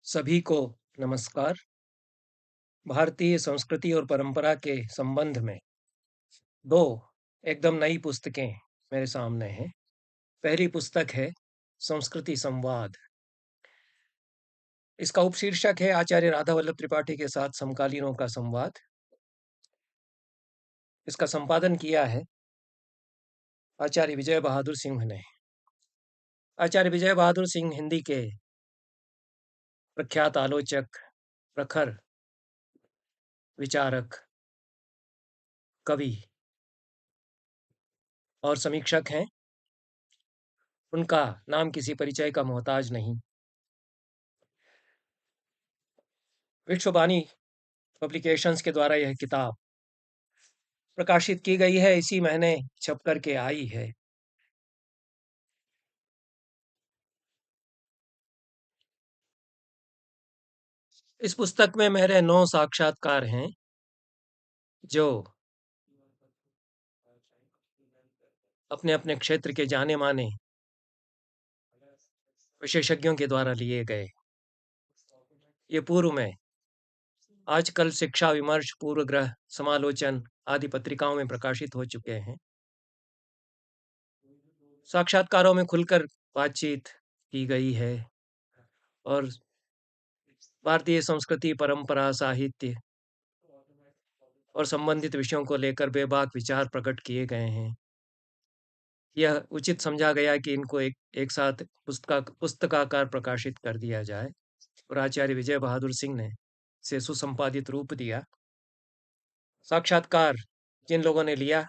सभी को नमस्कार। भारतीय संस्कृति और परंपरा के संबंध में दो एकदम नई पुस्तकें मेरे सामने हैं। पहली पुस्तक है संस्कृति संवाद। इसका उपशीर्षक है आचार्य राधा वल्लभ त्रिपाठी के साथ समकालीनों का संवाद। इसका संपादन किया है आचार्य विजय बहादुर सिंह ने। आचार्य विजय बहादुर सिंह हिंदी के प्रख्यात आलोचक, प्रखर विचारक, कवि और समीक्षक हैं। उनका नाम किसी परिचय का मोहताज नहीं। विश्ववाणी पब्लिकेशंस के द्वारा यह किताब प्रकाशित की गई है। इसी महीने छप कर के आई है। इस पुस्तक में मेरे 9 साक्षात्कार हैं जो अपने अपने क्षेत्र के जाने माने विशेषज्ञों के द्वारा लिए गए। ये पूर्व में आजकल शिक्षा विमर्श, पूर्वग्रह, समालोचन आदि पत्रिकाओं में प्रकाशित हो चुके हैं। साक्षात्कारों में खुलकर बातचीत की गई है और भारतीय संस्कृति, परंपरा, साहित्य और संबंधित विषयों को लेकर बेबाक विचार प्रकट किए गए हैं। यह उचित समझा गया कि इनको एक साथ पुस्तकाकार प्रकाशित कर दिया जाए और आचार्य विजय बहादुर सिंह ने इसे सुसंपादित रूप दिया। साक्षात्कार जिन लोगों ने लिया,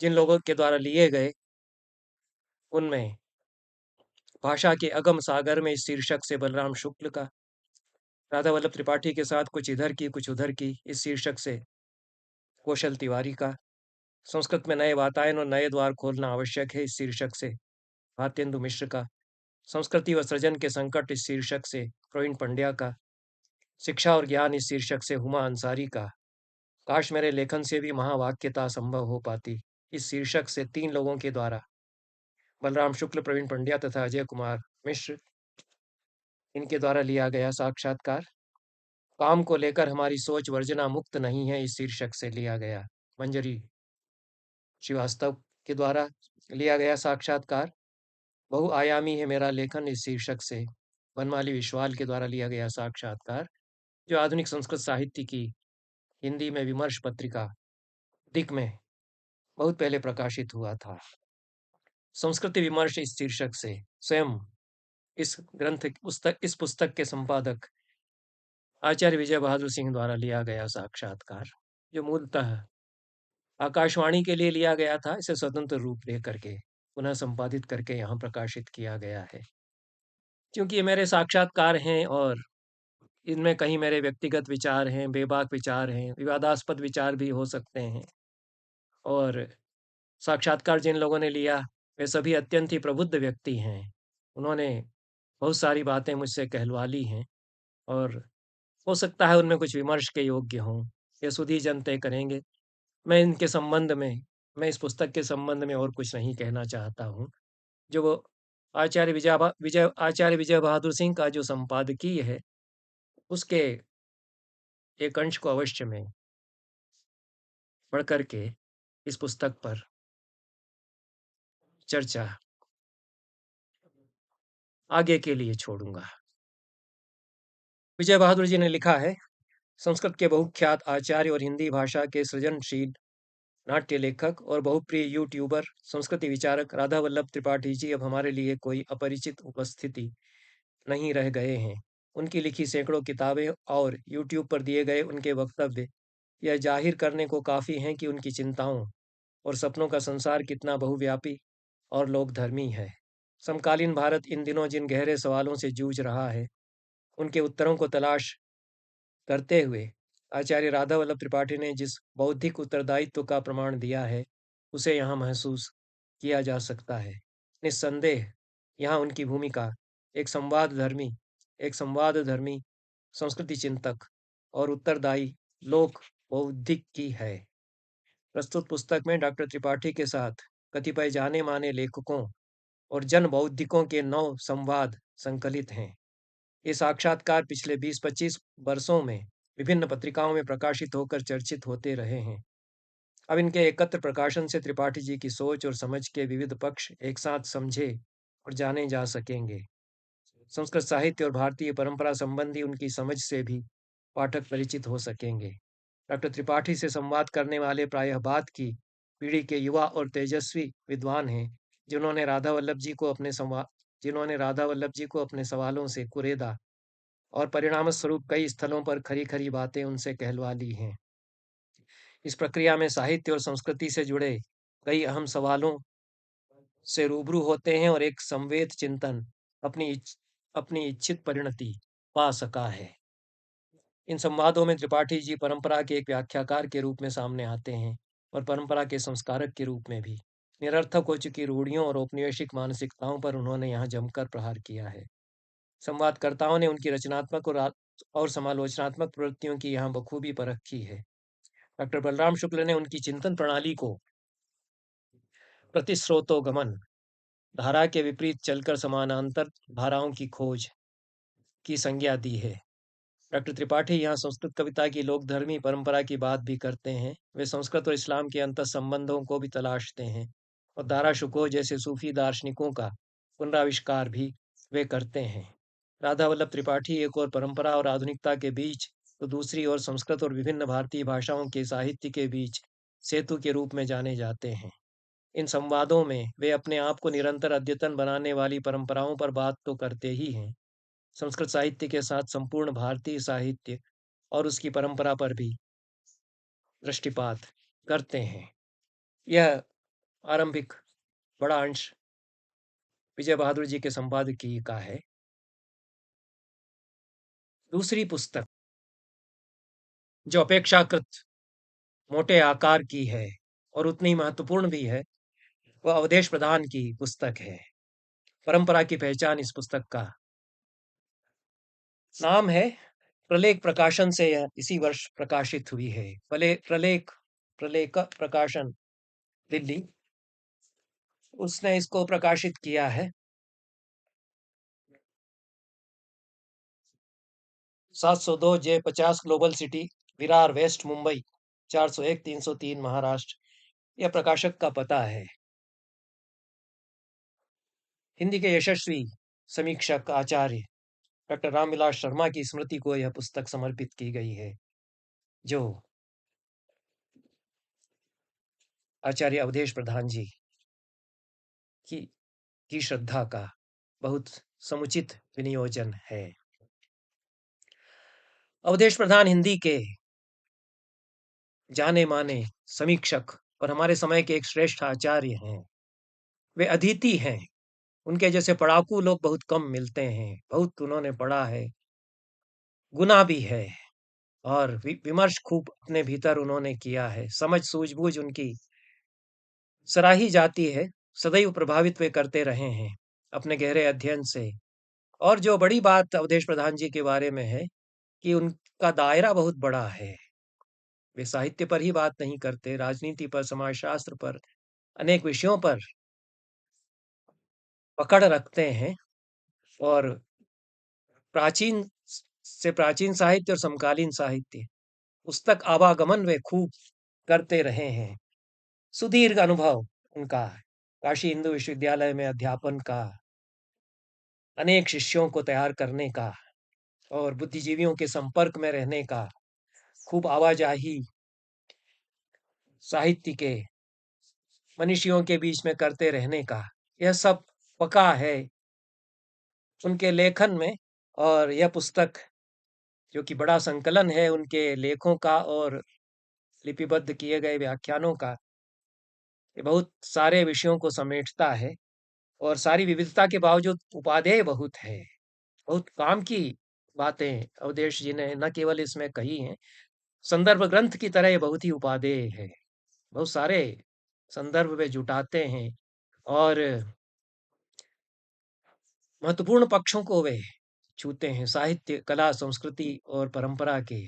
जिन लोगों के द्वारा लिए गए, उनमें भाषा के अगम सागर में इस शीर्षक से बलराम शुक्ल का, राधा वल्लभ त्रिपाठी के साथ कुछ इधर की कुछ उधर की इस शीर्षक से कौशल तिवारी का, संस्कृत में नए वातायन और नए द्वार खोलना आवश्यक है इस शीर्षक से भारतेंदु मिश्र का, संस्कृति व सृजन के संकट इस शीर्षक से प्रवीण पंड्या का, शिक्षा और ज्ञान इस शीर्षक से हुमा अंसारी का, काश मेरे लेखन से भी महावाक्यता संभव हो पाती इस शीर्षक से 3 लोगों के द्वारा बलराम शुक्ल, प्रवीण पंड्या तथा अजय कुमार मिश्र, इनके द्वारा लिया गया साक्षात्कार। काम को लेकर हमारी सोच वर्जना मुक्त नहीं है इस शीर्षक से लिया गया मंजरी श्रीवास्तव के द्वारा लिया गया साक्षात्कार। बहुआयामी है मेरा लेखन इस शीर्षक से बनमाली विश्वाल के द्वारा लिया गया साक्षात्कार, जो आधुनिक संस्कृत साहित्य की हिंदी में विमर्श पत्रिका दिक में बहुत पहले प्रकाशित हुआ था। संस्कृति विमर्श इस शीर्षक से स्वयं इस पुस्तक के संपादक आचार्य विजय बहादुर सिंह द्वारा लिया गया साक्षात्कार, जो मूलतः आकाशवाणी के लिए लिया गया था, इसे स्वतंत्र रूप दे करके पुनः संपादित करके यहाँ प्रकाशित किया गया है। क्योंकि ये मेरे साक्षात्कार हैं और इनमें कहीं मेरे व्यक्तिगत विचार हैं, बेबाक विचार हैं, विवादास्पद विचार भी हो सकते हैं। और साक्षात्कार जिन लोगों ने लिया, वे सभी अत्यंत ही प्रबुद्ध व्यक्ति हैं। उन्होंने बहुत सारी बातें मुझसे कहलवा ली हैं और हो सकता है उनमें कुछ विमर्श के योग्य हों। ये सुधी जन तय करेंगे। मैं इनके संबंध में, मैं इस पुस्तक के संबंध में और कुछ नहीं कहना चाहता हूँ। जो वो आचार्य विजय बहादुर सिंह का जो संपादकीय है, उसके एक अंश को अवश्य मैं पढ़ कर के इस पुस्तक पर चर्चा आगे के लिए छोड़ूंगा। विजय बहादुर जी ने लिखा है, संस्कृत के बहुख्यात आचार्य और हिंदी भाषा के सृजनशील नाट्य लेखक और बहुप्रिय यूट्यूबर, संस्कृति विचारक राधा वल्लभ त्रिपाठी जी अब हमारे लिए कोई अपरिचित उपस्थिति नहीं रह गए हैं। उनकी लिखी सैकड़ों किताबें और यूट्यूब पर दिए गए उनके वक्तव्य यह जाहिर करने को काफ़ी हैं कि उनकी चिंताओं और सपनों का संसार कितना बहुव्यापी और लोकधर्मी है। समकालीन भारत इन दिनों जिन गहरे सवालों से जूझ रहा है, उनके उत्तरों को तलाश करते हुए आचार्य राधा वल्लभ त्रिपाठी ने जिस बौद्धिक उत्तरदायित्व का प्रमाण दिया है, उसे यहाँ महसूस किया जा सकता है। निस्संदेह यहाँ उनकी भूमिका एक एक संवादधर्मी संस्कृति चिंतक और उत्तरदायी लोक बौद्धिक की है। प्रस्तुत पुस्तक में डॉक्टर त्रिपाठी के साथ कतिपय जाने माने लेखकों और जन बौद्धिकों के 9 संवाद संकलित हैं। ये साक्षात्कार पिछले 20-25 वर्षों में विभिन्न पत्रिकाओं में प्रकाशित होकर चर्चित होते रहे हैं। अब इनके एकत्र प्रकाशन से त्रिपाठी जी की सोच और समझ के विविध पक्ष एक साथ समझे और जाने जा सकेंगे। संस्कृत साहित्य और भारतीय परंपरा संबंधी उनकी समझ से भी पाठक परिचित हो सकेंगे। डॉक्टर त्रिपाठी से संवाद करने वाले प्रायः बाद की पीढ़ी के युवा और तेजस्वी विद्वान हैं, जिन्होंने राधा वल्लभ जी को अपने सवालों से कुरेदा और परिणामस्वरूप कई स्थलों पर खरी खरी बातें उनसे कहलवा ली हैं। इस प्रक्रिया में साहित्य और संस्कृति से जुड़े कई अहम सवालों से रूबरू होते हैं और एक संवेद चिंतन अपनी इच्छित परिणति पा सका है। इन संवादों में त्रिपाठी जी परंपरा के एक व्याख्याकार के रूप में सामने आते हैं और परंपरा के संस्कारक के रूप में भी। निरर्थक हो चुकी रूढ़ियों और औपनिवेशिक मानसिकताओं पर उन्होंने यहाँ जमकर प्रहार किया है। संवादकर्ताओं ने उनकी रचनात्मक और समालोचनात्मक प्रवृत्तियों की यहाँ बखूबी परख की है। डॉक्टर बलराम शुक्ल ने उनकी चिंतन प्रणाली को प्रतिस्रोतोगमन धारा के विपरीत चलकर समानांतर धाराओं की खोज की संज्ञा दी है। डॉक्टर त्रिपाठी यहाँ संस्कृत कविता की लोकधर्मी परंपरा की बात भी करते हैं। वे संस्कृत और इस्लाम के अंतर संबंधों को भी तलाशते हैं और दारा शुकोह जैसे सूफी दार्शनिकों का पुनराविष्कार भी वे करते हैं। राधा वल्लभ त्रिपाठी एक और परंपरा और आधुनिकता के बीच तो दूसरी ओर संस्कृत और विभिन्न भारतीय भाषाओं के साहित्य के बीच सेतु के रूप में जाने जाते हैं। इन संवादों में वे अपने आप को निरंतर अद्यतन बनाने वाली परंपराओं पर बात तो करते ही हैं, संस्कृत साहित्य के साथ संपूर्ण भारतीय साहित्य और उसकी परंपरा पर भी दृष्टिपात करते हैं। यह आरंभिक बड़ा अंश विजय बहादुर जी के संपादकीय का है। दूसरी पुस्तक जो अपेक्षाकृत मोटे आकार की है और उतनी महत्वपूर्ण भी है, वह अवधेश प्रधान की पुस्तक है। परंपरा की पहचान इस पुस्तक का नाम है। प्रलेख प्रकाशन से यह इसी वर्ष प्रकाशित हुई है। प्रलेख प्रकाशन दिल्ली, उसने इसको प्रकाशित किया है। 702 J50 global city, Virar west, Mumbai 401-303 Maharashtra, यह प्रकाशक का पता है। हिंदी के यशस्वी समीक्षक आचार्य डॉक्टर रामविलास शर्मा की स्मृति को यह पुस्तक समर्पित की गई है, जो आचार्य अवधेश प्रधान जी की श्रद्धा का बहुत समुचित विनियोजन है। अवधेश प्रधान हिंदी के जाने माने समीक्षक और हमारे समय के एक श्रेष्ठ आचार्य हैं। वे अदिति हैं। उनके जैसे पढ़ाकू लोग बहुत कम मिलते हैं। बहुत उन्होंने पढ़ा है, गुना भी है, और विमर्श खूब अपने भीतर उन्होंने किया है। समझ सूझबूझ उनकी सराही जाती है। सदैव प्रभावित वे करते रहे हैं अपने गहरे अध्ययन से। और जो बड़ी बात अवधेश प्रधान जी के बारे में है कि उनका दायरा बहुत बड़ा है। वे साहित्य पर ही बात नहीं करते, राजनीति पर, समाजशास्त्र पर, अनेक विषयों पर पकड़ रखते हैं और प्राचीन से प्राचीन साहित्य और समकालीन साहित्य, पुस्तक आवागमन वे खूब करते रहे हैं। सुदीर्घ अनुभव उनका, काशी हिंदू विश्वविद्यालय में अध्यापन का, अनेक शिष्यों को तैयार करने का और बुद्धिजीवियों के संपर्क में रहने का, खूब आवाजाही साहित्य के मनीषियों के बीच में करते रहने का, यह सब पका है उनके लेखन में। और यह पुस्तक जो कि बड़ा संकलन है उनके लेखों का और लिपिबद्ध किए गए व्याख्यानों का, ये बहुत सारे विषयों को समेटता है और सारी विविधता के बावजूद उपादेय बहुत है। बहुत काम की बातें अवधेश जी ने न केवल इसमें कही हैं, संदर्भ ग्रंथ की तरह ये बहुत ही उपादेय है। बहुत सारे संदर्भ वे जुटाते हैं और महत्वपूर्ण पक्षों को वे छूते हैं, साहित्य, कला, संस्कृति और परंपरा के।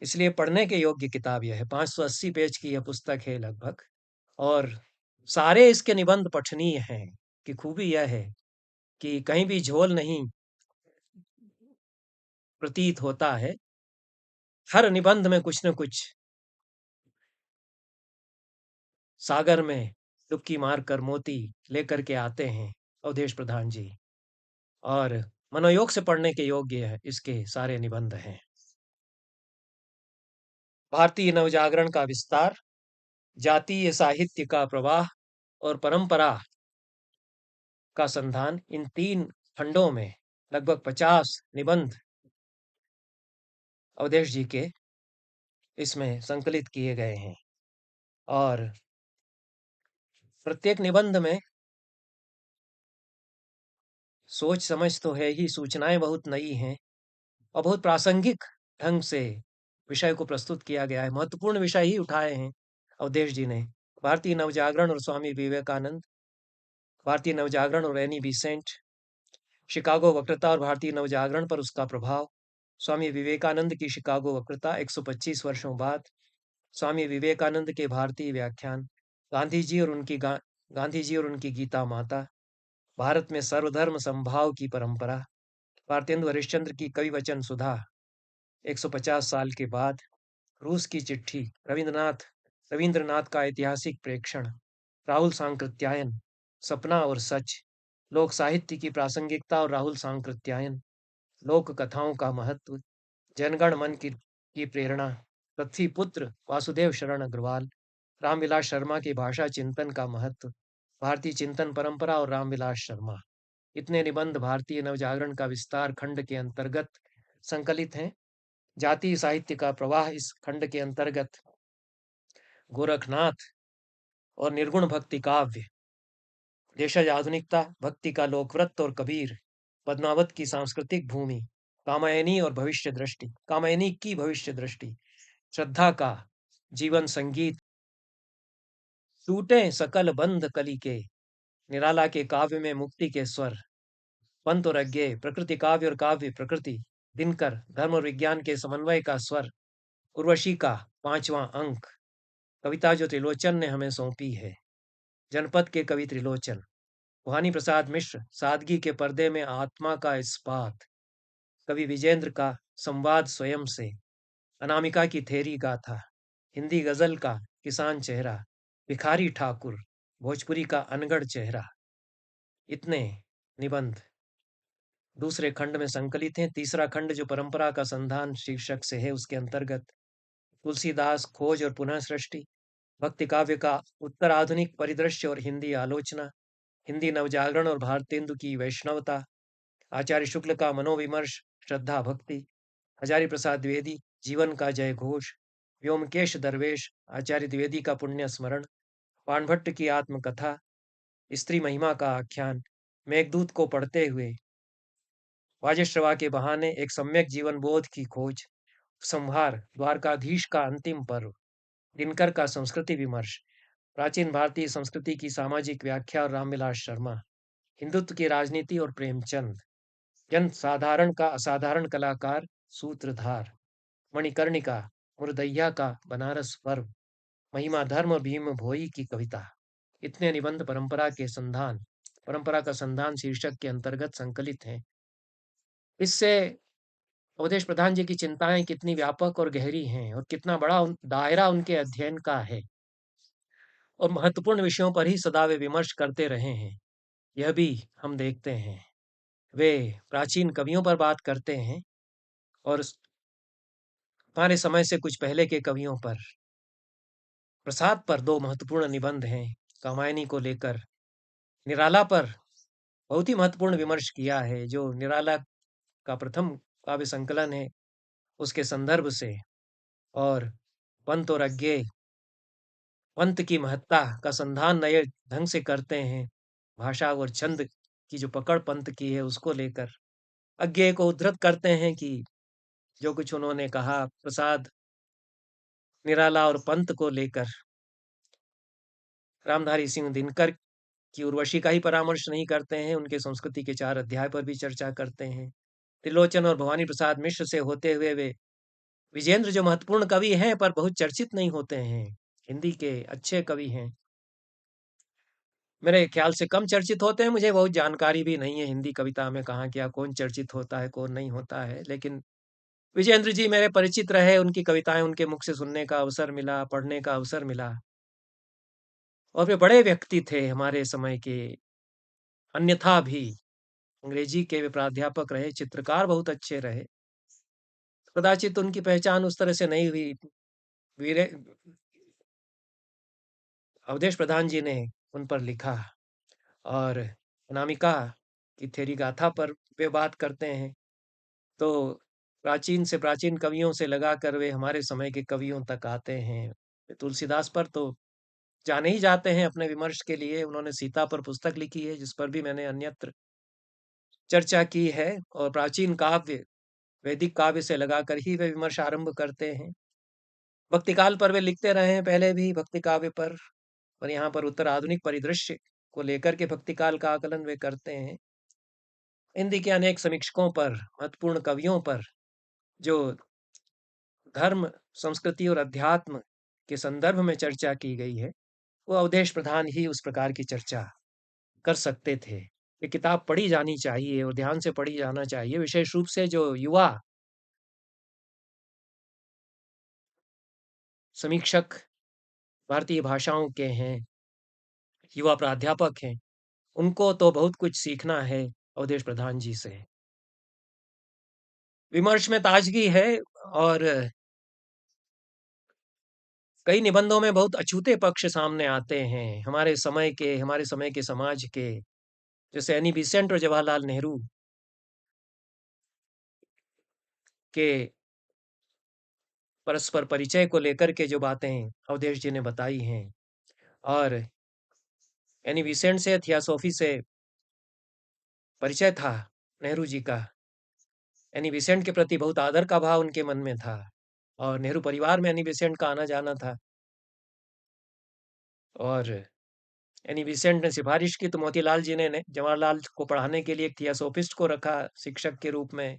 इसलिए पढ़ने के योग्य किताब यह है। 580 पेज की यह पुस्तक है लगभग, और सारे इसके निबंध पठनीय हैं। कि खूबी यह है कि कहीं भी झोल नहीं प्रतीत होता है। हर निबंध में कुछ न कुछ सागर में डुबकी मारकर मोती लेकर के आते हैं अवधेश प्रधान जी, और मनोयोग से पढ़ने के योग्य है इसके सारे निबंध हैं। भारतीय नवजागरण का विस्तार, जातीय साहित्य का प्रवाह और परंपरा का संधान, इन 3 खंडों में लगभग 50 निबंध अवधेश जी के इसमें संकलित किए गए हैं। और प्रत्येक निबंध में सोच समझ तो है ही, सूचनाएं बहुत नई हैं और बहुत प्रासंगिक ढंग से विषय को प्रस्तुत किया गया है। महत्वपूर्ण विषय ही उठाए हैं अवधेश जी ने। भारतीय नवजागरण और स्वामी विवेकानंद, भारतीय नवजागरण और एनी बिसेंट, शिकागो वक्रता और भारतीय नवजागरण पर उसका प्रभाव, स्वामी विवेकानंद की शिकागो वक्रता 125 वर्षों बाद, स्वामी विवेकानंद के भारतीय व्याख्यान, गांधी जी और उनकी गीता माता, भारत में सर्वधर्म समभाव की परंपरा, भारतेंदु हरिश्चंद्र की कवि वचन सुधा 150 साल के बाद, रूस की चिट्ठी, रविंद्रनाथ का ऐतिहासिक प्रेक्षण, राहुल सांकृत्यायन, सपना और सच, लोक साहित्य की प्रासंगिकता और राहुल सांकृत्यायन, लोक कथाओं का महत्व, जनगण मन की प्रेरणा, पृथ्वीपुत्र वासुदेव शरण अग्रवाल, रामविलास शर्मा के भाषा चिंतन का महत्व, भारतीय चिंतन परंपरा और रामविलास शर्मा। इतने निबंध भारतीय नवजागरण का विस्तार खंड के अंतर्गत संकलित हैं। जातीय साहित्य का प्रवाह इस खंड के अंतर्गत गोरखनाथ और निर्गुण भक्ति काव्य, देशज आधुनिकता, भक्ति का लोकवृत्त और कबीर, पद्मावत की सांस्कृतिक भूमि, कामायनी की भविष्य दृष्टि, श्रद्धा का जीवन संगीत, टूटे सकल बंध कली के, निराला के काव्य में मुक्ति के स्वर, पंत और अज्ञेय, प्रकृति काव्य और काव्य प्रकृति, दिनकर, धर्म और विज्ञान के समन्वय का स्वर, उर्वशी का 5वां अंक, कविता जो त्रिलोचन ने हमें सौंपी है, जनपद के कवि त्रिलोचन, भवानी प्रसाद मिश्र, सादगी के पर्दे में आत्मा का इस्पात, कवि विजेंद्र का संवाद स्वयं से, अनामिका की थेरी गाथा, हिंदी गजल का किसान चेहरा, भिखारी ठाकुर, भोजपुरी का अनगढ़ चेहरा। इतने निबंध दूसरे खंड में संकलित हैं। तीसरा खंड जो परंपरा का संधान शीर्षक से है, उसके अंतर्गत तुलसीदास, खोज और पुनः सृष्टि, भक्ति काव्य का उत्तर आधुनिक परिदृश्य और हिंदी आलोचना, हिंदी नवजागरण और भारतेंदु की वैष्णवता, आचार्य शुक्ल का मनोविमर्श, श्रद्धा भक्ति, हजारी प्रसाद द्विवेदी, जीवन का जय घोष, व्योमकेश दरवेश, आचार्य द्विवेदी का पुण्य स्मरण, पाणभट्ट की आत्मकथा, स्त्री महिमा का आख्यान, मेघदूत को पढ़ते हुए, वाजश्रवा के बहाने एक सम्यक जीवन बोध की खोज, संहार, द्वारकाधीश का अंतिम पर्व, दिनकर का संस्कृति विमर्श, प्राचीन भारतीय संस्कृति की सामाजिक व्याख्या और रामविलास शर्मा, हिंदुत्व की राजनीति और प्रेमचंद, जन साधारण का असाधारण कलाकार सूत्रधार, मणिकर्णिका, मुरदैया का बनारस पर्व, महिमा धर्म और भीम भोई की कविता। इतने निबंध परंपरा का संधान शीर्षक के अंतर्गत संकलित हैं। इससे अवधेश प्रधान जी की चिंताएं कितनी व्यापक और गहरी हैं और कितना बड़ा दायरा उनके अध्ययन का है, और महत्वपूर्ण विषयों पर ही सदा वे विमर्श करते रहे हैं, यह भी हम देखते हैं। वे प्राचीन कवियों पर बात करते हैं और हमारे समय से कुछ पहले के कवियों पर। प्रसाद पर 2 महत्वपूर्ण निबंध हैं, कामायनी को लेकर। निराला पर बहुत ही महत्वपूर्ण विमर्श किया है, जो निराला का प्रथम काव्य संकलन है, उसके संदर्भ से। और पंत और अज्ञेय, पंत की महत्ता का संधान नए ढंग से करते हैं, भाषा और छंद की जो पकड़ पंत की है उसको लेकर। अज्ञेय को उद्धृत करते हैं कि जो कुछ उन्होंने कहा प्रसाद, निराला और पंत को लेकर। रामधारी सिंह दिनकर की उर्वशी का ही परामर्श नहीं करते हैं, उनके संस्कृति के 4 अध्याय पर भी चर्चा करते हैं। त्रिलोचन और भवानी प्रसाद मिश्र से होते हुए वे विजेंद्र जो महत्वपूर्ण कवि हैं पर बहुत चर्चित नहीं होते हैं, हिंदी के अच्छे कवि हैं, मेरे ख्याल से कम चर्चित होते हैं। मुझे बहुत जानकारी भी नहीं है हिंदी कविता में कहाँ क्या कौन चर्चित होता है कौन नहीं होता है, लेकिन विजयेंद्र जी मेरे परिचित रहे, उनकी कविताएँ उनके मुख से सुनने का अवसर मिला, पढ़ने का अवसर मिला और वे बड़े व्यक्ति थे हमारे समय के। अन्यथा भी अंग्रेजी के वे प्राध्यापक रहे, चित्रकार बहुत अच्छे रहे। कदाचित उनकी पहचान उस तरह से नहीं हुई। वीरे अवधेश प्रधान जी ने उन पर लिखा और अनामिका की थेरी गाथा पर वे बात करते हैं। तो प्राचीन से प्राचीन कवियों से लगाकर वे हमारे समय के कवियों तक आते हैं। तुलसीदास पर तो जाने ही जाते हैं अपने विमर्श के लिए। उन्होंने सीता पर पुस्तक लिखी है, जिस पर भी मैंने अन्यत्र चर्चा की है और प्राचीन काव्य, वैदिक काव्य से लगाकर ही वे विमर्श आरंभ करते हैं। भक्तिकाल पर वे लिखते रहे हैं पहले भी भक्ति काव्य पर, और यहाँ पर उत्तर आधुनिक परिदृश्य को लेकर के भक्तिकाल का आकलन वे करते हैं। हिंदी के अनेक समीक्षकों पर, महत्वपूर्ण कवियों पर जो धर्म, संस्कृति और अध्यात्म के संदर्भ में चर्चा की गई है, वो अवधेश प्रधान ही उस प्रकार की चर्चा कर सकते थे। ये किताब पढ़ी जानी चाहिए और ध्यान से पढ़ी जाना चाहिए, विशेष रूप से जो युवा समीक्षक भारतीय भाषाओं के हैं, युवा प्राध्यापक हैं, उनको तो बहुत कुछ सीखना है अवधेश प्रधान जी से। विमर्श में ताजगी है और कई निबंधों में बहुत अछूते पक्ष सामने आते हैं हमारे समय के समाज के, जैसे एनी बेसेंट और जवाहरलाल नेहरू के परस्पर परिचय को लेकर के जो बातें अवधेश जी ने बताई हैं, और एनी बेसेंट से थियोसॉफी से परिचय था नेहरू जी का। एनी बेसेंट के प्रति बहुत आदर का भाव उनके मन में था और नेहरू परिवार में एनी बेसेंट का आना जाना था। और एनी बेसेंट ने सिफारिश की तो मोतीलाल जी ने जवाहरलाल को पढ़ाने के लिए एक थियोसॉफिस्ट को रखा शिक्षक के रूप में।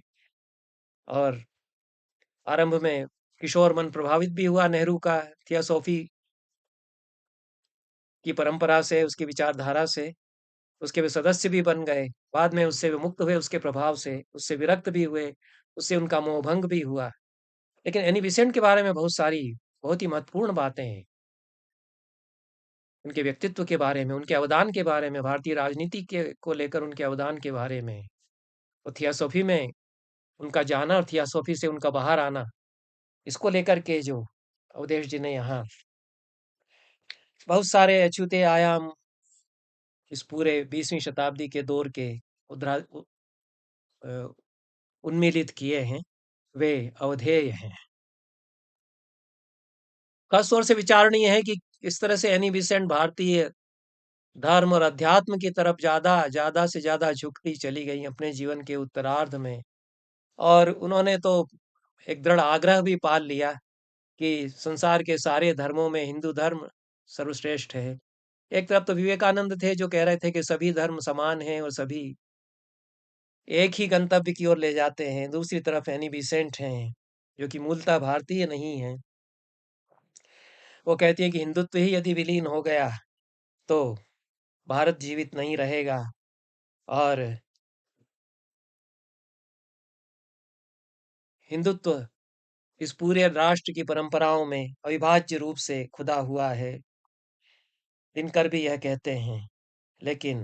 और आरंभ में किशोर मन प्रभावित भी हुआ नेहरू का थियोसॉफी की परंपरा से, उसकी विचारधारा से। उसके वे सदस्य भी बन गए। बाद में उससे वे मुक्त हुए, उसके प्रभाव से उससे विरक्त भी हुए, उससे उनका मोहभंग भी हुआ। लेकिन एनी बेसेंट के बारे में बहुत सारी बहुत ही महत्वपूर्ण बातें हैं, उनके व्यक्तित्व के बारे में, उनके अवदान के बारे में, भारतीय राजनीति के को लेकर उनके अवदान के बारे में, और थियोसॉफी में उनका जाना और थियोसॉफी से उनका बाहर आना, इसको लेकर के जो अवधेश जी ने यहाँ बहुत सारे अछूते आयाम इस पूरे 20वीं शताब्दी के दौर के उद्रा अ, उन्मीलित किए हैं, वे अवधेय हैं। खास तौर से विचारणीय है कि इस तरह से एनी बेसेंट भारतीय धर्म और अध्यात्म की तरफ ज़्यादा ज़्यादा से ज़्यादा झुकती चली गई अपने जीवन के उत्तरार्ध में। और उन्होंने तो एक दृढ़ आग्रह भी पाल लिया कि संसार के सारे धर्मों में हिंदू धर्म सर्वश्रेष्ठ है। एक तरफ तो विवेकानंद थे जो कह रहे थे कि सभी धर्म समान हैं और सभी एक ही गंतव्य की ओर ले जाते हैं। दूसरी तरफ एनी बेसेंट हैं, जो कि मूलतः भारतीय नहीं हैं। वो कहती हैं कि हिंदुत्व ही यदि विलीन हो गया, तो भारत जीवित नहीं रहेगा और हिंदुत्व इस पूरे राष्ट्र की परंपराओं में अविभाज्य रूप से खुदा हुआ है। दिनकर भी यह कहते हैं। लेकिन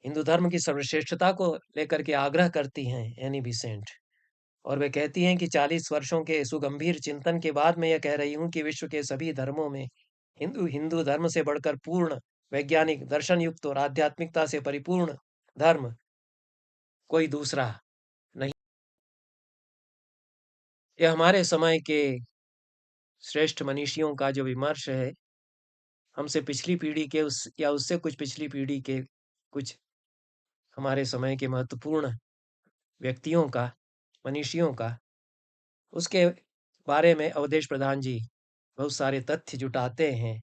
हिंदू धर्म की सर्वश्रेष्ठता को लेकर के आग्रह करती हैं एनी बेसेंट, और वे कहती हैं कि 40 वर्षों के सुगंभीर चिंतन के बाद मैं यह कह रही हूँ कि विश्व के सभी धर्मों में हिंदू हिंदू धर्म से बढ़कर पूर्ण वैज्ञानिक दर्शन युक्त और आध्यात्मिकता से परिपूर्ण धर्म कोई दूसरा नहीं। यह हमारे समय के श्रेष्ठ मनीषियों का जो विमर्श है, हमसे पिछली पीढ़ी के उस या उससे कुछ पिछली पीढ़ी के कुछ हमारे समय के महत्वपूर्ण व्यक्तियों का, मनीषियों का, उसके बारे में अवधेश प्रधान जी बहुत सारे तथ्य जुटाते हैं।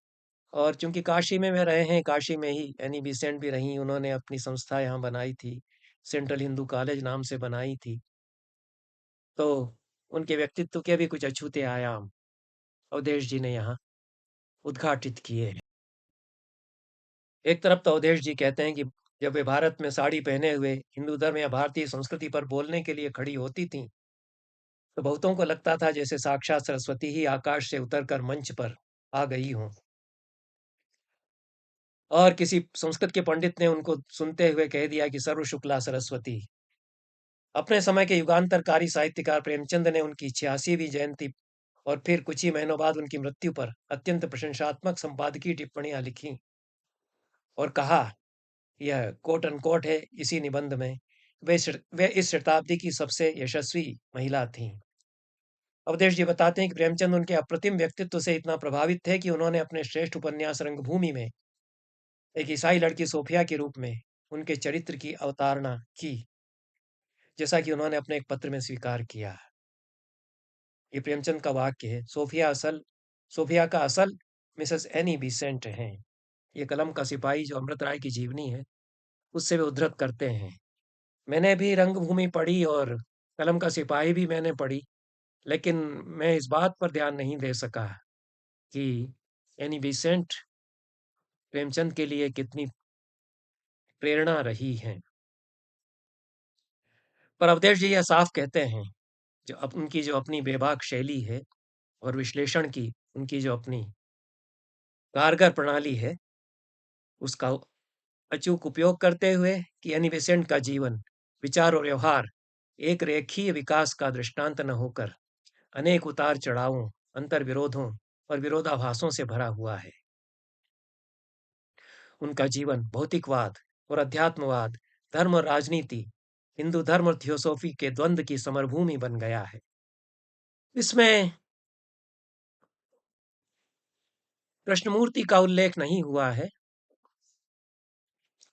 और चूंकि काशी में वे रहे हैं, काशी में ही एनी बेसेंट भी रहीं, उन्होंने अपनी संस्था यहाँ बनाई थी, सेंट्रल हिंदू कॉलेज नाम से बनाई थी। तो उनके व्यक्तित्व के भी कुछ अछूते आयाम अवधेश जी ने यहाँ उद्घाटित किए हैं। एक तरफ तो अवधेश जी कहते हैं कि जब वे भारत में साड़ी पहने हुए हिंदू धर्म या भारतीय संस्कृति पर बोलने के लिए खड़ी होती थीं, तो बहुतों को लगता था जैसे साक्षात सरस्वती ही आकाश से उतरकर मंच पर आ गई हों। और किसी संस्कृत के पंडित ने उनको सुनते हुए कह दिया कि सर्व शुक्ला सरस्वती। अपने समय के युगांतरकारी साहित्यकार प्रेमचंद ने उनकी 86वीं जयंती और फिर कुछ ही महीनों बाद उनकी मृत्यु पर अत्यंत प्रशंसात्मक संपादकीय टिप्पणियां लिखी और कहा, यह कोट अनकोट है इसी निबंध में, वे इस शताब्दी की सबसे यशस्वी महिला थीं। अवधेश जी बताते हैं कि प्रेमचंद उनके अप्रतिम व्यक्तित्व से इतना प्रभावित थे कि उन्होंने अपने श्रेष्ठ उपन्यास रंगभूमि में एक ईसाई लड़की सोफिया के रूप में उनके चरित्र की अवतारणा की, जैसा कि उन्होंने अपने एक पत्र में स्वीकार किया। ये प्रेमचंद का वाक्य है। सोफिया का असल मिसेस एनी बिसेंट हैं। ये कलम का सिपाही जो अमृत राय की जीवनी है उससे वे उद्धृत करते हैं। मैंने भी रंगभूमि पढ़ी और कलम का सिपाही भी मैंने पढ़ी, लेकिन मैं इस बात पर ध्यान नहीं दे सका कि एनी बिसेंट प्रेमचंद के लिए कितनी प्रेरणा रही हैं। पर अवधेश जी यह साफ कहते हैं, उनकी जो अपनी बेबाक शैली है और विश्लेषण की उनकी जो अपनी कारगर प्रणाली है, उसका अचूक उपयोग करते हुए कि एनी बेसेंट का जीवन, विचार और व्यवहार एक रेखीय विकास का दृष्टांत न होकर अनेक उतार चढ़ावों, अंतर विरोधों और विरोधाभासों से भरा हुआ है। उनका जीवन भौतिकवाद और अध्यात्मवाद, धर्म और राजनीति, हिंदू धर्म और थियोसॉफी के द्वंद्व की समरभूमि बन गया है। इसमें कृष्णमूर्ति का उल्लेख नहीं हुआ है,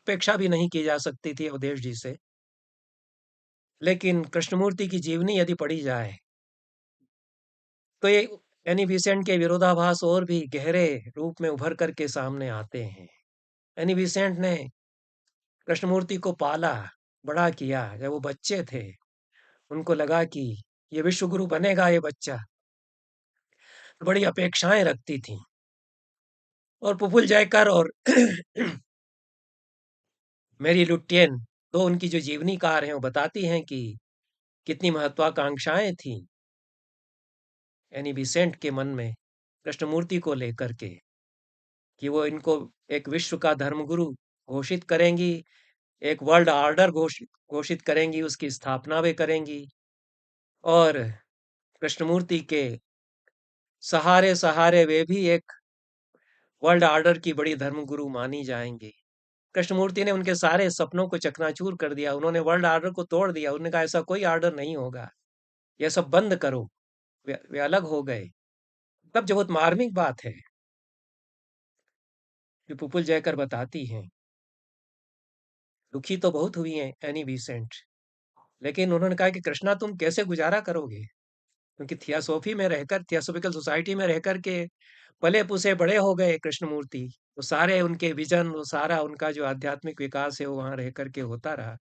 अपेक्षा भी नहीं की जा सकती थी अवधेश जी से, लेकिन कृष्णमूर्ति की जीवनी यदि पढ़ी जाए तो ये एनी बेसेंट के विरोधाभास और भी गहरे रूप में उभर कर के सामने आते हैं। एनी बेसेंट ने कृष्णमूर्ति को पाला, बड़ा किया। जब वो बच्चे थे, उनको लगा कि ये विश्व गुरु बनेगा ये बच्चा, बड़ी अपेक्षाएं रखती थी। और प्रफुल्ल जयकर और मेरी लुटियन, तो उनकी जो जीवनीकार हैं वो बताती हैं कि कितनी महत्वाकांक्षाएं थी एनी बेसेंट के मन में कृष्णमूर्ति को लेकर के, कि वो इनको एक विश्व का धर्मगुरु घोषित करेंगी, एक वर्ल्ड ऑर्डर घोषित घोषित करेंगी, उसकी स्थापना भी करेंगी और कृष्णमूर्ति के सहारे सहारे वे भी एक वर्ल्ड ऑर्डर की बड़ी धर्मगुरु मानी जाएंगी। कृष्णमूर्ति ने उनके सारे सपनों को चकनाचूर कर दिया। उन्होंने वर्ल्ड ऑर्डर को तोड़ दिया। उन्होंने कहा ऐसा कोई ऑर्डर नहीं होगा, यह सब बंद करो। वे अलग हो गए। तब जो बहुत मार्मिक बात है जो पुपुल जयकर बताती हैं, दुखी तो बहुत हुई हैं एनी बेसेंट, लेकिन उन्होंने कहा कि कृष्णा तुम कैसे गुजारा करोगे, क्योंकि थियोसॉफी में रहकर, थियोसॉफिकल सोसाइटी में रहकर के पले पुसे बड़े हो गए कृष्णमूर्ति। वो सारे उनके विजन, वो सारा उनका जो आध्यात्मिक विकास है वो वहां रह करके होता रहा।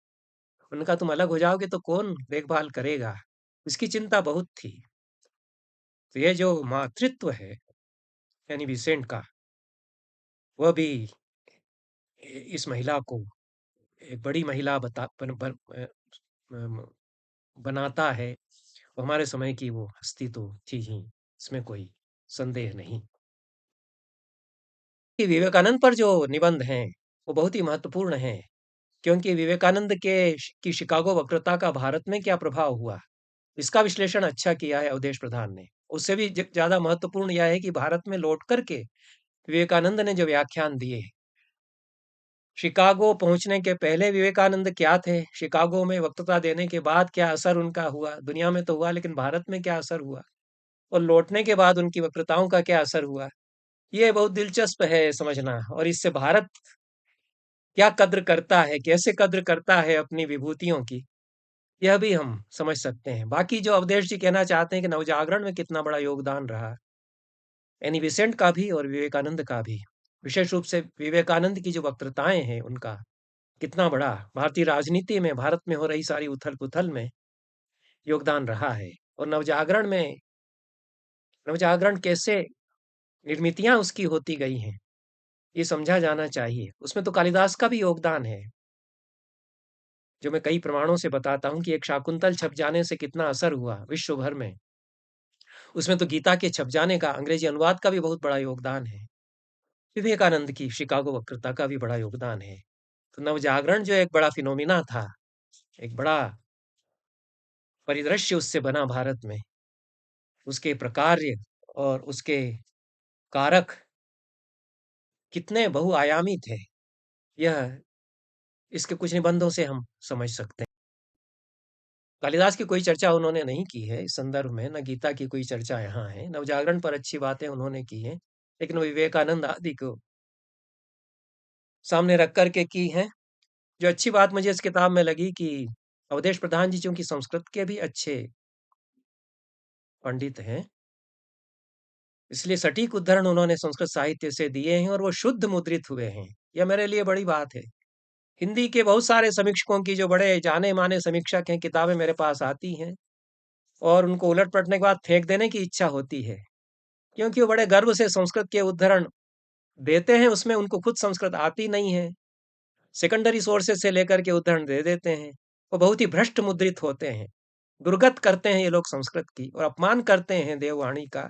उनका तुम अलग हो जाओगे तो कौन देखभाल करेगा, इसकी चिंता बहुत थी। तो ये जो मातृत्व है यानी विसेंट का, वह भी इस महिला को एक बड़ी महिला बनाता है। हमारे समय की वो हस्ती तो थी ही, इसमें कोई संदेह नहीं। कि विवेकानंद पर जो निबंध हैं वो बहुत ही महत्वपूर्ण हैं, क्योंकि विवेकानंद की शिकागो वक्तृता का भारत में क्या प्रभाव हुआ, इसका विश्लेषण अच्छा किया है अवधेश प्रधान ने। उससे भी ज्यादा महत्वपूर्ण यह है कि भारत में लौट करके विवेकानंद ने जो व्याख्यान दिए, शिकागो पहुंचने के पहले विवेकानंद क्या थे, शिकागो में वक्तृता देने के बाद क्या असर उनका हुआ, दुनिया में तो हुआ लेकिन भारत में क्या असर हुआ, और लौटने के बाद उनकी वक्तृताओं का क्या असर हुआ, ये बहुत दिलचस्प है समझना। और इससे भारत क्या कद्र करता है, कैसे कद्र करता है अपनी विभूतियों की, यह भी हम समझ सकते हैं। बाकी जो अवधेश जी कहना चाहते हैं कि नवजागरण में कितना बड़ा योगदान रहा एनी बेसेंट का भी और विवेकानंद का भी, विशेष रूप से विवेकानंद की जो वक्तृताएं हैं उनका कितना बड़ा भारतीय राजनीति में, भारत में हो रही सारी उथल पुथल में योगदान रहा है। और नवजागरण कैसे निर्मितियां उसकी होती गई हैं, ये समझा जाना चाहिए। उसमें तो कालिदास का भी योगदान है। जो मैं कई प्रमाणों से बताता हूँ कि एक शाकुंतल छप जाने से कितना असर हुआ विश्व भर में। उसमें तो गीता के छप जाने का, अंग्रेजी अनुवाद का भी बहुत बड़ा योगदान है। विवेकानंद की शिकागो वक्तृता का भी बड़ा योगदान है। तो नवजागरण जो एक बड़ा फिनोमिना था, एक बड़ा परिदृश्य उससे बना भारत में, उसके प्रकार्य और उसके कारक कितने बहुआयामी थे, यह इसके कुछ निबंधों से हम समझ सकते हैं। कालिदास की कोई चर्चा उन्होंने नहीं की है इस संदर्भ में, न गीता की कोई चर्चा यहाँ है। नवजागरण पर अच्छी बातें उन्होंने की हैं, लेकिन विवेकानंद आदि को सामने रख कर के की हैं। जो अच्छी बात मुझे इस किताब में लगी कि अवधेश प्रधान जी चूंकि संस्कृत के भी अच्छे पंडित हैं, इसलिए सटीक उद्धरण उन्होंने संस्कृत साहित्य से दिए हैं और वो शुद्ध मुद्रित हुए हैं। यह मेरे लिए बड़ी बात है। हिंदी के बहुत सारे समीक्षकों की, जो बड़े जाने माने समीक्षक हैं, किताबें मेरे पास आती हैं और उनको उलट पलटने के बाद फेंक देने की इच्छा होती है, क्योंकि वो बड़े गर्व से संस्कृत के उद्धरण देते हैं, उसमें उनको खुद संस्कृत आती नहीं है, सेकेंडरी सोर्सेज से लेकर के उद्धरण दे देते हैं। वो बहुत ही भ्रष्ट मुद्रित होते हैं, दुर्गत करते हैं ये लोग संस्कृत की और अपमान करते हैं देववाणी का।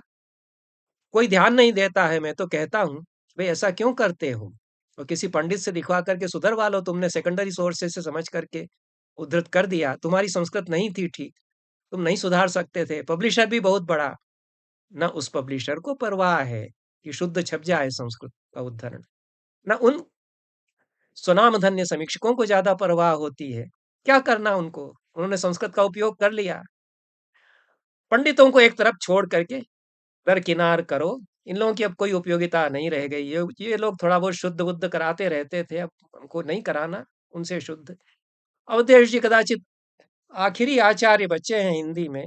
कोई ध्यान नहीं देता है। मैं तो कहता हूँ, भाई ऐसा क्यों करते हो? और किसी पंडित से दिखवा करके सुधरवा लो, तुमने सेकेंडरी सोर्सेज से समझ करके उद्धृत कर दिया, तुम्हारी संस्कृत नहीं थी ठीक, तुम नहीं सुधार सकते थे। पब्लिशर भी बहुत बड़ा, ना उस पब्लिशर को परवाह है कि शुद्ध छप जाए संस्कृत का उद्धरण, ना उन स्वनामधन्य समीक्षकों को ज्यादा परवाह होती है। क्या करना उनको, उन्होंने संस्कृत का उपयोग कर लिया। पंडितों को एक तरफ छोड़ करके दरकिनार करो, इन लोगों की अब कोई उपयोगिता नहीं रह गई। ये लोग थोड़ा बहुत शुद्ध बुद्ध कराते रहते थे, अब हमको नहीं कराना उनसे शुद्ध। अवधेश जी कदाचित आखिरी आचार्य बच्चे हैं हिंदी में,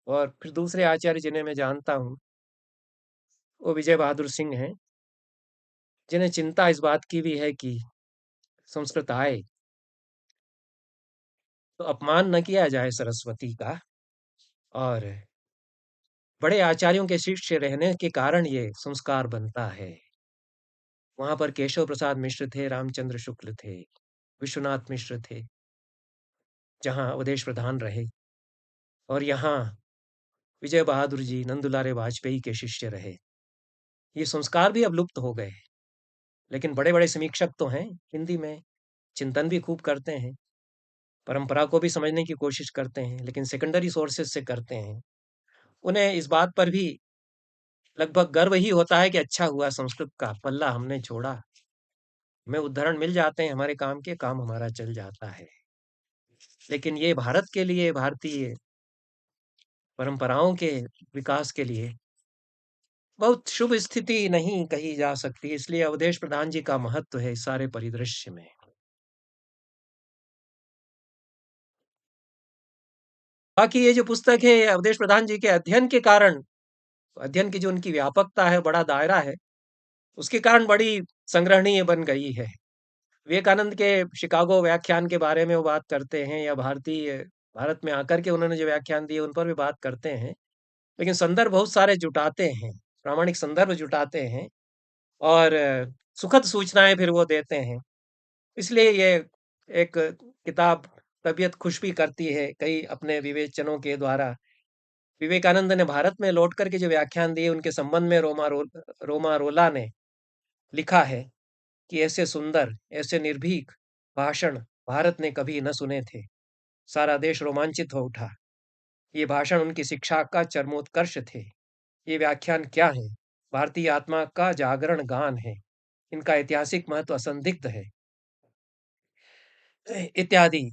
और फिर दूसरे आचार्य जिन्हें मैं जानता हूँ वो विजय बहादुर सिंह हैं, जिन्हें चिंता इस बात की भी है कि संस्कृत आए तो अपमान न किया जाए सरस्वती का। और बड़े आचार्यों के शिष्य रहने के कारण ये संस्कार बनता है। वहां पर केशव प्रसाद मिश्र थे, रामचंद्र शुक्ल थे, विश्वनाथ मिश्र थे, जहां अवधेश प्रधान रहे, और यहाँ विजय बहादुर जी नंदुलारे वाजपेयी के शिष्य रहे। ये संस्कार भी अब लुप्त हो गए, लेकिन बड़े बड़े समीक्षक तो हैं हिंदी में, चिंतन भी खूब करते हैं, परंपरा को भी समझने की कोशिश करते हैं, लेकिन सेकेंडरी सोर्सेज से करते हैं। उन्हें इस बात पर भी लगभग गर्व ही होता है कि अच्छा हुआ संस्कृत का पल्ला हमने छोड़ा, हमें उद्धरण मिल जाते हैं, हमारे काम के, काम हमारा चल जाता है। लेकिन ये भारत के लिए, भारतीय परंपराओं के विकास के लिए बहुत शुभ स्थिति नहीं कही जा सकती। इसलिए अवधेश प्रधान जी का महत्व है इस सारे परिदृश्य में। बाकी ये जो पुस्तक है, ये अवधेश प्रधान जी के अध्ययन के कारण, अध्ययन की जो उनकी व्यापकता है, बड़ा दायरा है, उसके कारण बड़ी संग्रहणीय बन गई है। विवेकानंद के शिकागो व्याख्यान के बारे में वो बात करते हैं, या भारत में आकर के उन्होंने जो व्याख्यान दिए उन पर भी बात करते हैं, लेकिन संदर्भ बहुत सारे जुटाते हैं, प्रामाणिक संदर्भ जुटाते हैं, और सुखद सूचनाएं फिर वो देते हैं। इसलिए ये एक किताब तबीयत खुश भी करती है कई अपने विवेचनों के द्वारा। विवेकानंद ने भारत में लौट करके जो व्याख्यान दिए, उनके संबंध में रोमा रोला ने लिखा है कि ऐसे सुंदर, ऐसे निर्भीक भाषण भारत ने कभी न सुने थे। सारा देश रोमांचित हो उठा। ये भाषण उनकी शिक्षा का चरमोत्कर्ष थे। ये व्याख्यान क्या है? भारतीय आत्मा का जागरण गान है। इनका ऐतिहासिक महत्व असंदिग्ध है, इत्यादि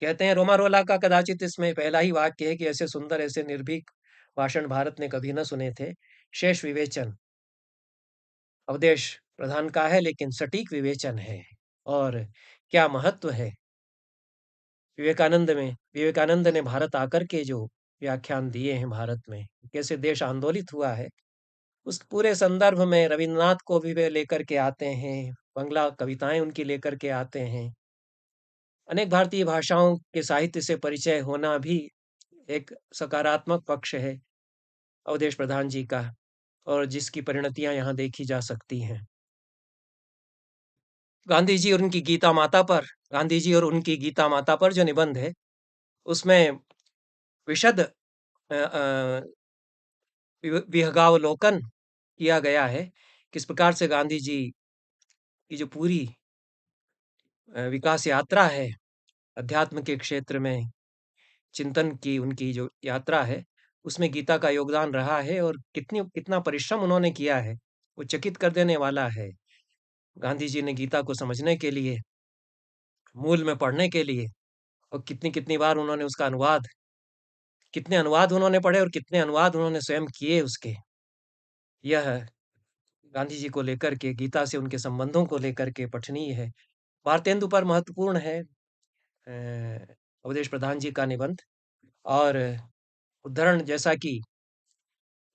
कहते हैं। रोमारोला का कदाचित इसमें पहला ही वाक्य है कि ऐसे सुंदर, ऐसे निर्भीक भाषण भारत ने कभी न सुने थे। शेष विवेचन अवधेश प्रधान का है, लेकिन सटीक विवेचन है। और क्या महत्व है विवेकानंद में। विवेकानंद ने भारत आकर के जो व्याख्यान दिए हैं भारत में, कैसे देश आंदोलित हुआ है, उस पूरे संदर्भ में रविन्द्रनाथ को भी वे लेकर के आते हैं, बंगला कविताएं उनकी लेकर के आते हैं। अनेक भारतीय भाषाओं के साहित्य से परिचय होना भी एक सकारात्मक पक्ष है अवधेश प्रधान जी का, और जिसकी परिणतियां यहाँ देखी जा सकती हैं। गांधी जी और उनकी गीता माता पर जो निबंध है, उसमें विशद विहगावलोकन किया गया है, किस प्रकार से गांधी जी की जो पूरी विकास यात्रा है, अध्यात्म के क्षेत्र में चिंतन की उनकी जो यात्रा है, उसमें गीता का योगदान रहा है और कितना परिश्रम उन्होंने किया है, वो चकित कर देने वाला है। गांधी जी ने गीता को समझने के लिए, मूल में पढ़ने के लिए और कितनी-कितनी बार उन्होंने उसका अनुवाद कितने अनुवाद उन्होंने पढ़े और कितने अनुवाद उन्होंने स्वयं किए उसके। यह गांधी जी को लेकर के, गीता से उनके संबंधों को लेकर के पठनीय है। भारतेंदु पर महत्वपूर्ण है अवधेश प्रधान जी का निबंध और उद्धरण जैसा कि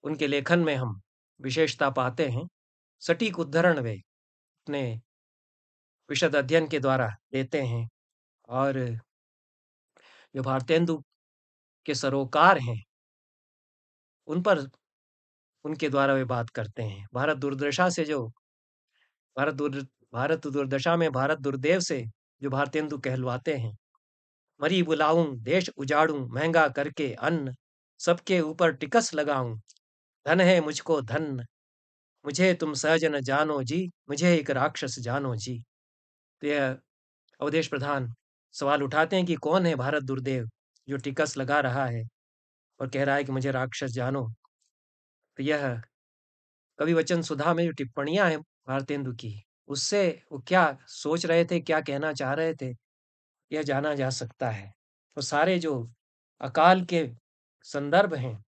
उनके लेखन में हम विशेषता पाते हैं, सटीक उद्धरण वे अपने विशद अध्ययन के द्वारा देते हैं और जो भारतेंदु के सरोकार हैं, उन पर उनके द्वारा वे बात करते हैं। भारत दूर भारत दुर्दशा में भारत दुर्दैव से जो भारतेंदु कहलवाते हैं। मरी बुलाऊं देश उजाड़ूं महंगा करके अन्न सबके ऊपर टिकस लगाऊं धन है मुझको धन मुझे तुम सहज न जानो जी मुझे एक राक्षस जानो जी। तो यह अवधेश प्रधान सवाल उठाते हैं कि कौन है भारत दुर्देव जो टिकस लगा रहा है और कह रहा है कि मुझे राक्षस जानो। तो यह कवि वचन सुधा में जो टिप्पणियां हैं भारतेंदु की, उससे वो क्या सोच रहे थे, क्या कहना चाह रहे थे, यह जाना जा सकता है। तो सारे जो अकाल के संदर्भ हैं,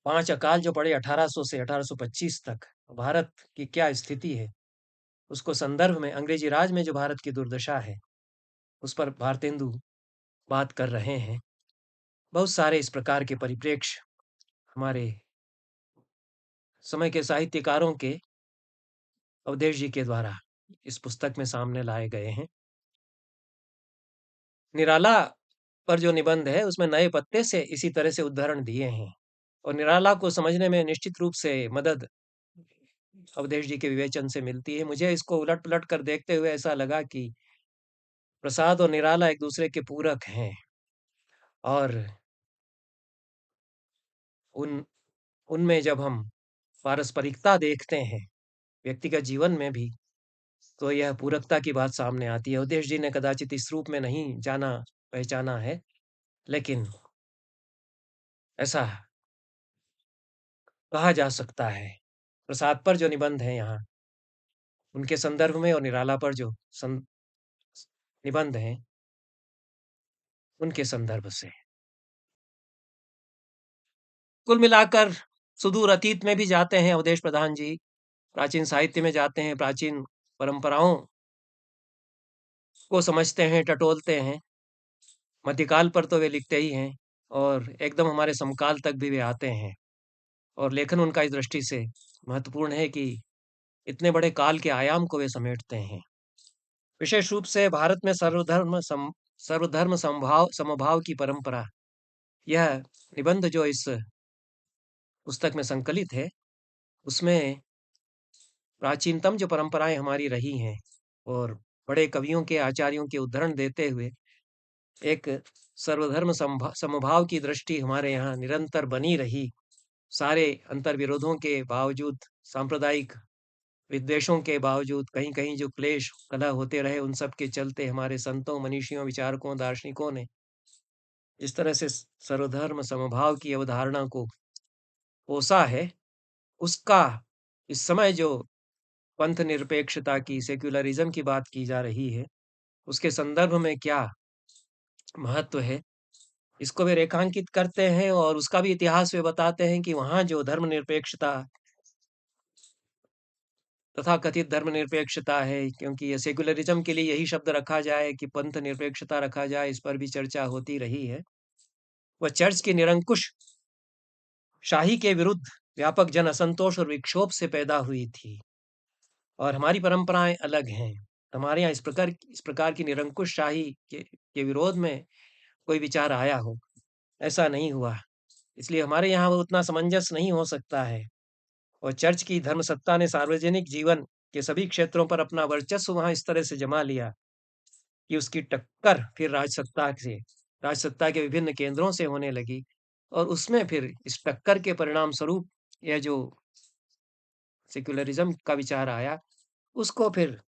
5 अकाल जो पड़े 1800 से 1825 तक, भारत की क्या स्थिति है, उसको संदर्भ में अंग्रेजी राज में जो भारत की दुर्दशा है, उस पर भारतेंदु बात कर रहे हैं। बहुत सारे इस प्रकार के परिप्रेक्ष्य हमारे समय के साहित्यकारों के अवधेश जी के द्वारा इस पुस्तक में सामने लाए गए हैं। निराला पर जो निबंध है, उसमें नए पत्ते से इसी तरह से उदाहरण दिए हैं और निराला को समझने में निश्चित रूप से मदद अवधेश जी के विवेचन से मिलती है। मुझे इसको उलट-पलट कर देखते हुए ऐसा लगा कि प्रसाद और निराला एक दूसरे के पूरक हैं और उन उनमें जब हम पारस्परिकता देखते हैं, व्यक्तिगत जीवन में भी, तो यह पूरकता की बात सामने आती है। अवधेश जी ने कदाचित इस रूप में नहीं जाना-पहचाना है, लेकिन ऐसा कहा जा सकता है। प्रसाद पर जो निबंध हैं यहाँ, उनके संदर्भ में और निराला पर जो निबंध हैं, उनके संदर्भ से। कुल मिलाकर सुदूर अतीत में भी जाते हैं अवधेश प्रधान जी, प्राचीन साहित्य में जाते हैं, प्राचीन परंपराओं को समझते हैं, टटोलते हैं। मध्यकाल पर तो वे लिखते ही हैं और एकदम हमारे समकाल तक भी वे आते हैं और लेखन उनका इस दृष्टि से महत्वपूर्ण है कि इतने बड़े काल के आयाम को वे समेटते हैं। विशेष रूप से भारत में सर्वधर्म समभाव की परंपरा, यह निबंध जो इस पुस्तक में संकलित है, उसमें प्राचीनतम जो परंपराएं हमारी रही हैं और बड़े कवियों के, आचार्यों के उद्धरण देते हुए एक सर्वधर्म समभाव की दृष्टि हमारे यहाँ निरंतर बनी रही। सारे अंतर्विरोधों के बावजूद, सांप्रदायिक विद्वेषों के बावजूद, कहीं-कहीं जो क्लेश, कलह होते रहे, उन सब के चलते हमारे संतों, मनीषियों, विचारकों, दार्शनिकों ने इस तरह से सर्वधर्म समभाव की अवधारणा को पोसा है। उसका इस समय जो पंथ निरपेक्षता की, सेक्युलरिज्म की बात की जा रही है, उसके संदर्भ में क्या महत्व है, इसको वे रेखांकित करते हैं और उसका भी इतिहास वे बताते हैं कि वहाँ जो धर्मनिरपेक्षता, तथाकथित धर्मनिरपेक्षता है, क्योंकि ये सेक्युलरिज्म के लिए यही शब्द रखा जाए कि पंथ निरपेक्षता रखा जाए, इस पर भी चर्चा होती रही है। वह चर्च की निरंकुश शाही के विरुद्ध व्यापक जन असंतोष और विक्षोभ से पैदा हुई थी और हमारी परंपराएं अलग हैं। हमारे यहाँ इस प्रकार की निरंकुश शाही के विरोध में कोई विचार आया हो, ऐसा नहीं हुआ। इसलिए हमारे यहाँ वो उतना समंजस नहीं हो सकता है और चर्च की धर्मसत्ता ने सार्वजनिक जीवन के सभी क्षेत्रों पर अपना वर्चस्व वहाँ इस तरह से जमा लिया कि उसकी टक्कर फिर राजसत्ता के विभिन्न केंद्रों से होने लगी और उसमें फिर इस टक्कर के परिणाम स्वरूप यह जो सेक्युलरिज़्म का विचार आया, उसको फिर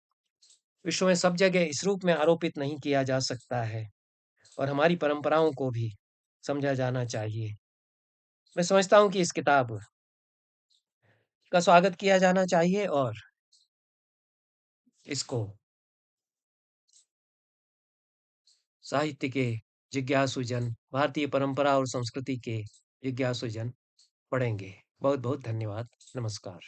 विश्व में सब जगह इस रूप में आरोपित नहीं किया जा सकता है और हमारी परंपराओं को भी समझा जाना चाहिए। मैं समझता हूँ कि इस किताब का स्वागत किया जाना चाहिए और इसको साहित्य के जिज्ञासुजन, भारतीय परंपरा और संस्कृति के जिज्ञासुजन पढ़ेंगे। बहुत-बहुत धन्यवाद। नमस्कार।